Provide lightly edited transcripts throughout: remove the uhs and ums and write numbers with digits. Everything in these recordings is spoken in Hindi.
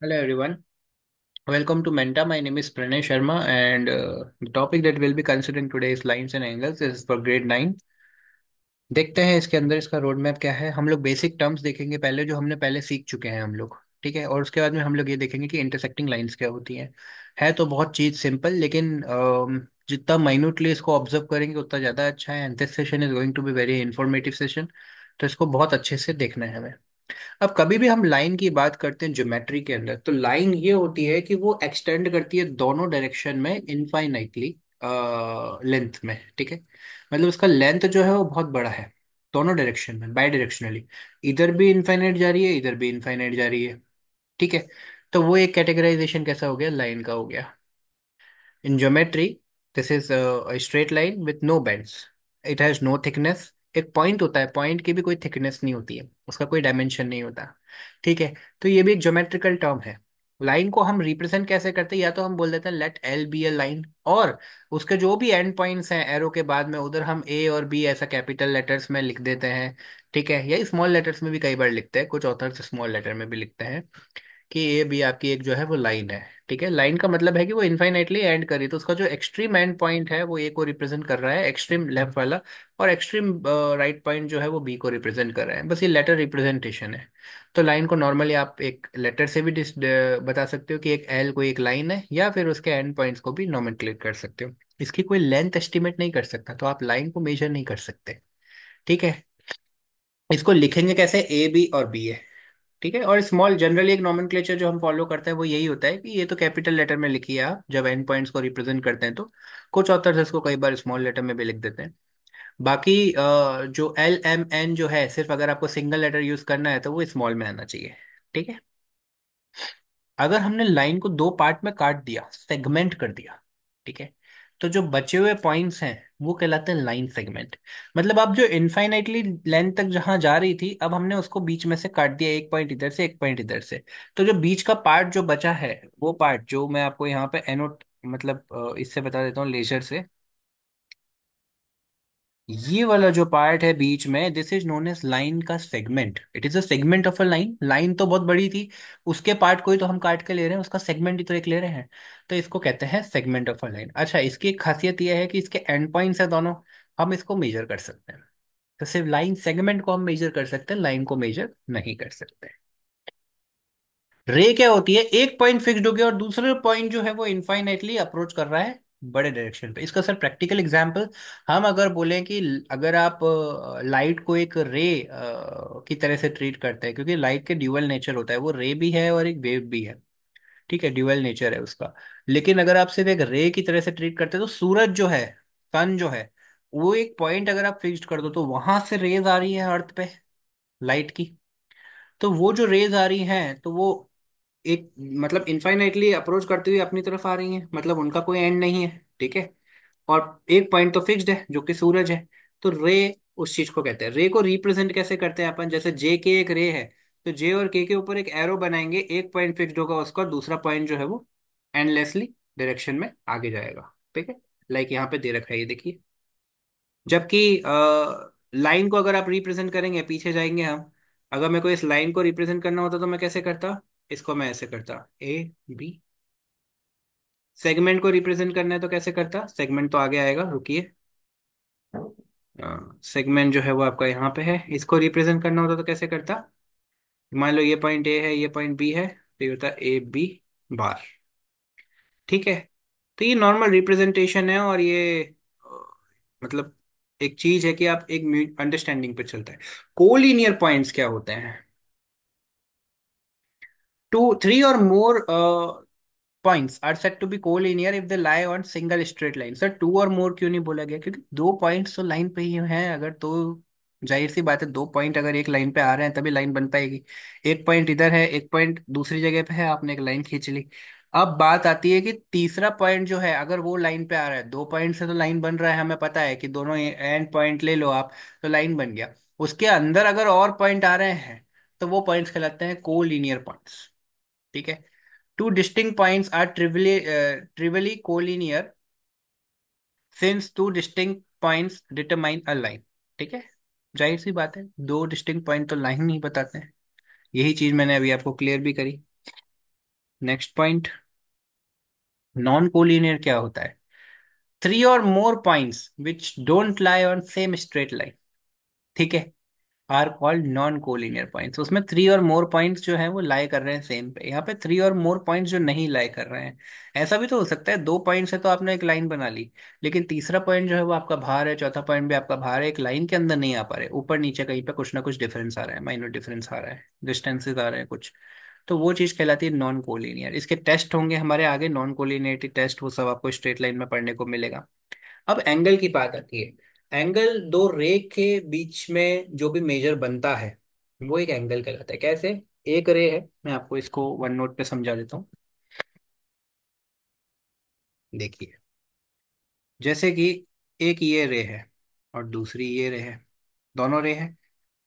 Hello everyone, welcome to Menta. My name is Pranay Sharma and the topic that we'll be considering today is lines and angles. This is for grade 9. देखते हैं इसके अंदर इसका रोड मैप क्या है। हम लोग बेसिक टर्म्स देखेंगे पहले, जो हमने पहले सीख चुके हैं हम लोग। ठीक है, और उसके बाद में हम लोग ये देखेंगे कि इंटरसेक्टिंग लाइंस क्या होती हैं। है तो बहुत चीज़ सिंपल, लेकिन जितना माइन्यूटली इसको ऑब्जर्व करेंगे उतना ज़्यादा अच्छा है। And this session is going to be very informative session. तो इसको बहुत अच्छे से देखना है हमें। अब कभी भी हम लाइन की बात करते हैं ज्योमेट्री के अंदर, तो लाइन ये होती है कि वो एक्सटेंड करती है दोनों डायरेक्शन में इनफाइनाइटली लेंथ में। ठीक है, मतलब उसका लेंथ जो है वो बहुत बड़ा है दोनों डायरेक्शन में, बाई डायरेक्शनली। इधर भी इनफाइनाइट जा रही है, इधर भी इनफाइनाइट जा रही है। ठीक है, तो वो एक कैटेगराइजेशन कैसा हो गया, लाइन का हो गया। In geometry, this is a straight line with no bends. It has no thickness. एक पॉइंट होता है, पॉइंट की भी कोई थिकनेस नहीं होती है, उसका कोई डायमेंशन नहीं होता। ठीक है, तो ये भी एक ज्योमेट्रिकल टर्म है। लाइन को हम रिप्रेजेंट कैसे करते हैं, या तो हम बोल देते हैं लेट एल बी ए लाइन, और उसके जो भी एंड पॉइंट्स हैं एरो के बाद में, उधर हम ए और बी ऐसा कैपिटल लेटर्स में लिख देते हैं। ठीक है, या स्मॉल लेटर्स में भी कई बार लिखते हैं, कुछ ऑथर्स स्मॉल लेटर में भी लिखते हैं कि ए बी आपकी एक जो है वो लाइन है। ठीक है, लाइन का मतलब है कि वो इनफाइनाइटली एंड करी, तो उसका जो एक्सट्रीम एंड पॉइंट है वो ए को रिप्रेजेंट कर रहा है, एक्सट्रीम लेफ्ट वाला। और एक्सट्रीम राइट पॉइंट जो है वो बी को रिप्रेजेंट कर रहा है। बस ये लेटर रिप्रेजेंटेशन है। तो लाइन को नॉर्मली आप एक लेटर से भी बता सकते हो कि एक एल कोई एक लाइन है, या फिर उसके एंड पॉइंट्स को भी नोमेनक्लेट कर सकते हो। इसकी कोई लेंथ एस्टिमेट नहीं कर सकता, तो आप लाइन को मेजर नहीं कर सकते। ठीक है, इसको लिखेंगे कैसे, ए बी और बी है। ठीक है, और स्मॉल जनरली एक नॉमेनक्लेचर जो हम फॉलो करते हैं वो यही होता है कि ये तो कैपिटल लेटर में लिखिए आप जब एंड पॉइंट्स को रिप्रेजेंट करते हैं तो। कुछ ऑथर्स इसको कई बार स्मॉल लेटर में भी लिख देते हैं। बाकी जो एल एम एन जो है, सिर्फ अगर आपको सिंगल लेटर यूज करना है तो वो स्मॉल में आना चाहिए। ठीक है, अगर हमने लाइन को दो पार्ट में काट दिया, सेगमेंट कर दिया, ठीक है, तो जो बचे हुए पॉइंट्स हैं वो कहलाते हैं लाइन सेगमेंट। मतलब अब जो इनफाइनाइटली लेंथ तक जहां जा रही थी, अब हमने उसको बीच में से काट दिया, एक पॉइंट इधर से एक पॉइंट इधर से। तो जो बीच का पार्ट जो बचा है, वो पार्ट जो मैं आपको यहाँ पे एनोट, मतलब इससे बता देता हूँ लेजर से। ये वाला जो पार्ट है बीच में, this is known as line का segment. It is a segment of a line. Line तो बहुत बड़ी थी, उसके पार्ट को ही तो हम काट के ले रहे हैं, उसका सेगमेंट ही तो एक ले रहे हैं। तो इसको कहते हैं सेगमेंट ऑफ अ लाइन। अच्छा, इसकी एक खासियत यह है कि इसके एंड पॉइंट्स है दोनों, हम इसको मेजर कर सकते हैं। तो सिर्फ लाइन सेगमेंट को हम मेजर कर सकते हैं, लाइन को मेजर नहीं कर सकते। रे क्या होती है, एक पॉइंट फिक्स्ड हो गया और दूसरे पॉइंट जो है वो इनफाइनाइटली अप्रोच कर रहा है बड़े डायरेक्शन पे। इसका सर प्रैक्टिकल एग्जांपल हम अगर बोलें कि अगर आप लाइट को एक रे की तरह से ट्रीट करते हैं, क्योंकि लाइट के ड्यूअल नेचर होता है, वो रे भी है और एक वेव भी है। ठीक है, ड्यूअल नेचर है उसका। लेकिन अगर आप सिर्फ एक रे की तरह से ट्रीट करते हैं, तो सूरज जो है, सन जो है, वो एक पॉइंट अगर आप फिक्स्ड कर दो तो वहां से रेज आ रही है अर्थ पे, लाइट की। तो वो जो रेज आ रही हैं तो वो एक मतलब इनफाइनाइटली अप्रोच करते हुए अपनी तरफ आ रही हैं, मतलब उनका कोई एंड नहीं है। ठीक है, और एक पॉइंट तो फिक्स्ड है जो कि सूरज है। तो रे उस चीज को कहते हैं। रे को रिप्रेजेंट कैसे करते हैं अपन, जैसे जे के एक रे है, तो जे और के ऊपर एक एरो बनाएंगे, एक पॉइंट फिक्स्ड होगा उसका, दूसरा पॉइंट जो है वो एंडलेसली डायरेक्शन में आगे जाएगा। ठीक है, लाइक यहाँ पे दे रखा है ये देखिए। जबकि लाइन को अगर आप रिप्रेजेंट करेंगे, पीछे जाएंगे हम, अगर मेरे को इस लाइन को रिप्रेजेंट करना होता तो मैं कैसे करता, इसको मैं ऐसे करता, ए बी। सेगमेंट को रिप्रेजेंट करना है तो कैसे करता, सेगमेंट तो आगे आएगा, रुकिए। सेगमेंट जो है वो आपका यहाँ पे है, इसको रिप्रेजेंट करना होता तो कैसे करता। मान लो ये पॉइंट ए है, ये पॉइंट बी है, तो ये होता ए बी बार। ठीक है, तो ये नॉर्मल रिप्रेजेंटेशन है, और ये मतलब एक चीज है कि आप एक अंडरस्टैंडिंग पे चलता है। कोलिनियर पॉइंट्स क्या होते हैं, टू थ्री और more points are said to be collinear if they lie on single straight line. Sir two और मोर क्यों नहीं बोला गया, क्योंकि दो पॉइंट्स तो लाइन पे ही हैं, अगर तो जाहिर सी बात है, दो पॉइंट अगर एक लाइन पे आ रहे हैं तभी लाइन बन पाएगी। एक पॉइंट इधर है, एक पॉइंट दूसरी जगह पे है, आपने एक लाइन खींच ली। अब बात आती है कि तीसरा पॉइंट जो है, अगर वो लाइन पे आ रहा है, दो पॉइंट से तो लाइन बन रहा है, हमें पता है कि दोनों एंड पॉइंट ले लो आप, तो लाइन बन गया। उसके अंदर अगर और पॉइंट आ रहे हैं तो वो पॉइंट्स कहलाते हैं कोलिनियर पॉइंट्स। ठीक है, two distinct points are trivially collinear since two distinct points determine a line। ठीक है, जाहिर सी बात है, दो डिस्टिंक्ट पॉइंट तो लाइन नहीं बताते हैं। यही चीज मैंने अभी आपको क्लियर भी करी। नेक्स्ट पॉइंट, नॉन कोलिनियर क्या होता है? थ्री और more points which don't lie on same straight line, ठीक है, are called non collinear points. उसमें थ्री और मोर पॉइंट्स जो है वो लाई कर रहे हैं सेम पे, यहाँ पे थ्री और मोर पॉइंट्स जो नहीं लाई कर रहे हैं। ऐसा भी तो हो सकता है, दो पॉइंट्स है तो आपने एक लाइन बना ली, लेकिन तीसरा पॉइंट जो है वो आपका बाहर है, चौथा पॉइंट भी आपका बाहर है, एक लाइन के अंदर नहीं आ पा रहे, ऊपर नीचे कहीं पे कुछ ना कुछ डिफरेंस आ रहा है, माइनर डिफरेंस आ रहा है, डिस्टेंसेस आ रहे हैं कुछ। तो वो चीज कहलाती है नॉन कोलिनियर। इसके टेस्ट होंगे हमारे आगे, नॉन कोलिनियरिटी टेस्ट, वो सब आपको स्ट्रेट लाइन में पढ़ने को मिलेगा। अब एंगल की बात आती है। एंगल दो रे के बीच में जो भी मेजर बनता है वो एक एंगल कहलाता है। कैसे? एक रे है, मैं आपको इसको वन नोट पे समझा देता हूँ। देखिए, जैसे कि एक ये रे है और दूसरी ये रे है, दोनों रे है,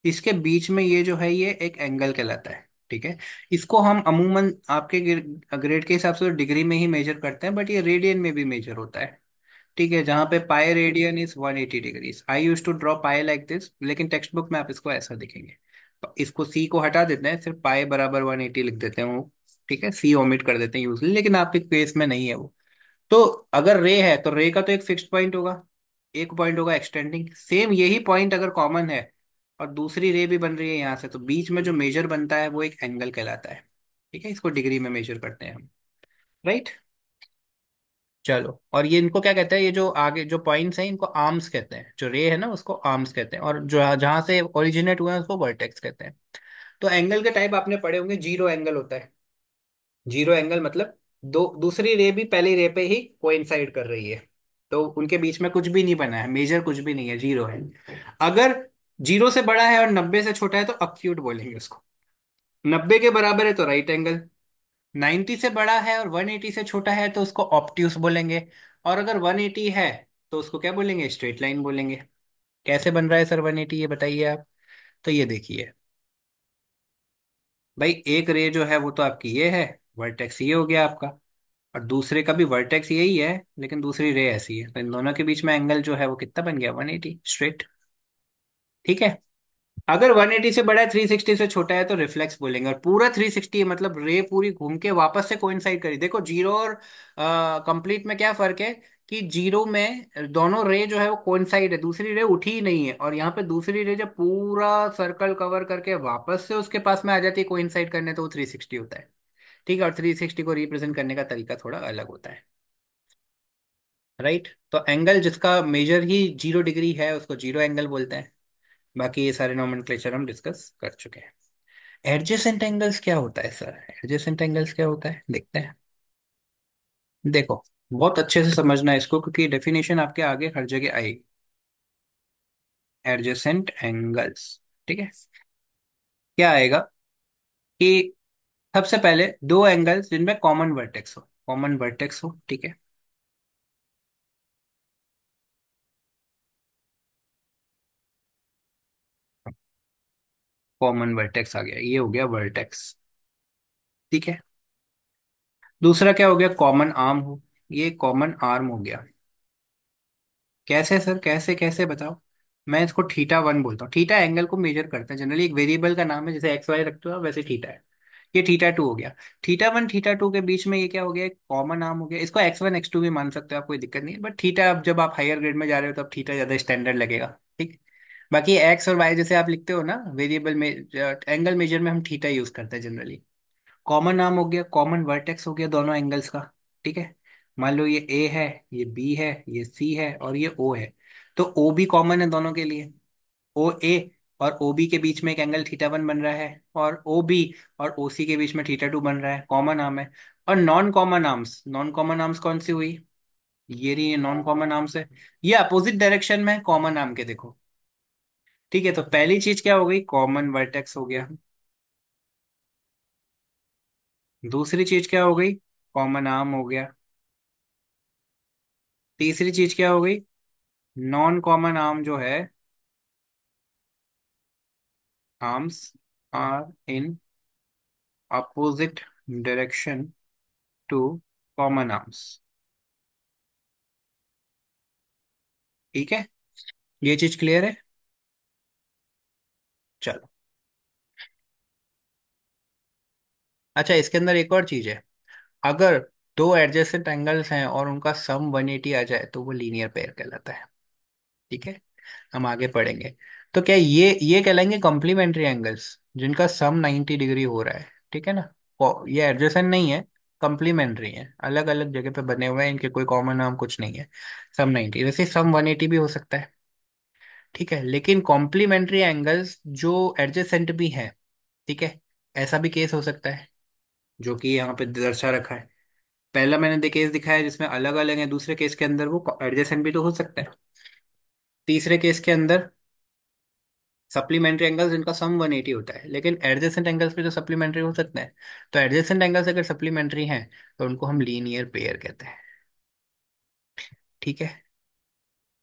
इसके बीच में ये जो है ये एक एंगल कहलाता है, ठीक है। इसको हम अमूमन आपके ग्रेड के हिसाब से तो डिग्री में ही मेजर करते हैं, बट ये रेडियन में भी मेजर होता है, ठीक है, जहां पे pi radian is 180 degrees. I use to draw pi like this, लेकिन टेक्स्ट बुक में आप इसको ऐसा दिखेंगे। तो इसको सी को हटा देते हैं, सिर्फ पाई बराबर 180 लिख देते हैं वो, ठीक है, सी ओमिट कर देते हैं यूजली, लेकिन आपके केस में नहीं है वो। तो अगर रे है तो रे का तो एक फिक्स्ड पॉइंट होगा, एक पॉइंट होगा एक्सटेंडिंग, सेम यही पॉइंट अगर कॉमन है और दूसरी रे भी बन रही है यहाँ से, तो बीच में जो मेजर बनता है वो एक एंगल कहलाता है, ठीक है, इसको डिग्री में मेजर करते हैं हम, राइट। चलो, और ये इनको क्या कहते हैं, ये जो आगे जो पॉइंट्स हैं इनको आर्म्स कहते हैं, जो रे है ना उसको आर्म्स कहते हैं, और जो जहां से ओरिजिनेट हुए हैं उसको वर्टेक्स कहते हैं। तो एंगल के टाइप आपने पढ़े होंगे, जीरो एंगल होता है। जीरो एंगल मतलब दो दूसरी रे भी पहली रे पे ही कोइंसाइड कर रही है, तो उनके बीच में कुछ भी नहीं बना है, मेजर कुछ भी नहीं है, जीरो है। अगर जीरो से बड़ा है और 90 से छोटा है तो अक्यूट बोलेंगे उसको, 90 के बराबर है तो राइट एंगल, 90 से बड़ा है और 180 से छोटा है तो उसको ऑप्ट्यूस बोलेंगे, और अगर 180 है तो उसको क्या बोलेंगे, स्ट्रेट लाइन बोलेंगे। कैसे बन रहा है सर 180, ये बताइए आप। तो ये देखिए भाई, एक रे जो है वो तो आपकी ये है, वर्टेक्स ये हो गया आपका, और दूसरे का भी वर्टेक्स यही है, लेकिन दूसरी रे ऐसी है, तो इन दोनों के बीच में एंगल जो है वो कितना बन गया, 180 स्ट्रेट, ठीक है। अगर 180 से बड़ा है, 360 से छोटा है तो रिफ्लेक्स बोलेंगे, और पूरा 360 मतलब रे पूरी घूम के वापस से कोइंसाइड करी। देखो जीरो और कंप्लीट में क्या फर्क है, कि जीरो में दोनों रे जो है वो कोइंसाइड है, दूसरी रे उठी ही नहीं है, और यहाँ पे दूसरी रे जब पूरा सर्कल कवर करके वापस से उसके पास में आ जाती है कोइंसाइड करने, तो वो 360 होता है, ठीक है। और 360 को रिप्रेजेंट करने का तरीका थोड़ा अलग होता है, राइट। तो एंगल जिसका मेजर ही 0 डिग्री है उसको जीरो एंगल बोलते हैं। बाकी ये सारे नोमेनक्लेचर हम डिस्कस कर चुके हैं। एडजेसेंट एंगल्स क्या होता है सर? एडजेसेंट एंगल्स क्या होता है देखते हैं। देखो, बहुत अच्छे से समझना है इसको, क्योंकि डेफिनेशन आपके आगे हर जगह आएगी। एडजेसेंट एंगल्स, ठीक है, क्या आएगा कि सबसे पहले दो एंगल्स जिनमें कॉमन वर्टेक्स हो, कॉमन वर्टेक्स हो, ठीक है। कॉमन वर्टेक्स आ गया, ये हो गया वर्टेक्स, ठीक है। दूसरा क्या हो गया, कॉमन आर्म हो, ये कॉमन आर्म हो गया। कैसे सर, कैसे कैसे बताओ। मैं इसको थीटा वन बोलता हूँ, थीटा एंगल को मेजर करते हैं जनरली, एक वेरिएबल का नाम है, जैसे एक्स वाई रखते हो आप, वैसे थीटा है। ये थीटा टू हो गया। थीटा वन थीटा टू के बीच में ये क्या हो गया, एक कॉमन आर्म हो गया। इसको एक्स वन एक्स टू भी मान सकते हो आप, कोई दिक्कत नहीं है, बट थीटा अब जब आप हायर ग्रेड में जा रहे हो तब थीटा ज्यादा स्टैंडर्ड लगेगा, ठीक। बाकी एक्स और वाई जैसे आप लिखते हो ना वेरिएबल में, एंगल मेजर में हम थीटा यूज करते हैं जनरली। कॉमन नाम हो गया, कॉमन वर्टेक्स हो गया दोनों एंगल्स का, ठीक है। मान लो ये ए है, ये बी है, ये सी है और ये ओ है, तो ओ भी कॉमन है दोनों के लिए, ओ ए और ओ बी के बीच में एक एंगल थीटा वन बन रहा है, और ओ बी और ओ सी के बीच में थीटा टू बन रहा है, कॉमन आर्म है। और non common arms, non common arms कौन सी हुई, ये रही नॉन कॉमन आर्म्स है, ये अपोजिट डायरेक्शन में कॉमन आर्म के, देखो, ठीक है। तो पहली चीज क्या हो गई, कॉमन वर्टेक्स हो गया। दूसरी चीज क्या हो गई, कॉमन आर्म हो गया। तीसरी चीज क्या हो गई, नॉन कॉमन आर्म जो है, arms are in opposite direction to common arms, ठीक है। ये चीज क्लियर है। चलो, अच्छा, इसके अंदर एक और चीज है, अगर दो एडजेसेंट एंगल्स हैं और उनका सम 180 आ जाए तो वो लीनियर पेयर कहलाता है। ठीक है, हम आगे पढ़ेंगे। तो क्या ये कहलाएंगे कॉम्प्लीमेंट्री एंगल्स जिनका सम 90 डिग्री हो रहा है। ठीक है ना, ये एडजेसेंट नहीं है, कॉम्प्लीमेंट्री है, अलग अलग जगह पे बने हुए हैं, इनके कोई कॉमन नाम कुछ नहीं है। सम 90, वैसे सम 180 भी हो सकता है। ठीक है, लेकिन कॉम्प्लीमेंट्री एंगल्स जो एडजेसेंट भी हैं, ठीक है, ऐसा भी केस हो सकता है जो कि यहाँ पे दर्शा रखा है। पहला मैंने केस दिखाया जिसमें अलग अलग है, दूसरे केस के अंदर वो एडजेसेंट भी तो हो सकता है। तीसरे केस के अंदर सप्लीमेंट्री एंगल्स जिनका सम 180 होता है, लेकिन एडजेसेंट एंगल्स भी तो सप्लीमेंट्री हो सकते हैं। तो एडजेसेंट एंगल्स अगर सप्लीमेंट्री हैं तो उनको हम लीनियर पेयर कहते हैं। ठीक है,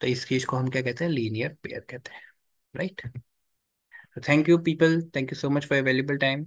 तो इस चीज को हम क्या कहते हैं, लीनियर पेयर कहते हैं। Right. Thank you people, thank you so much for your valuable time.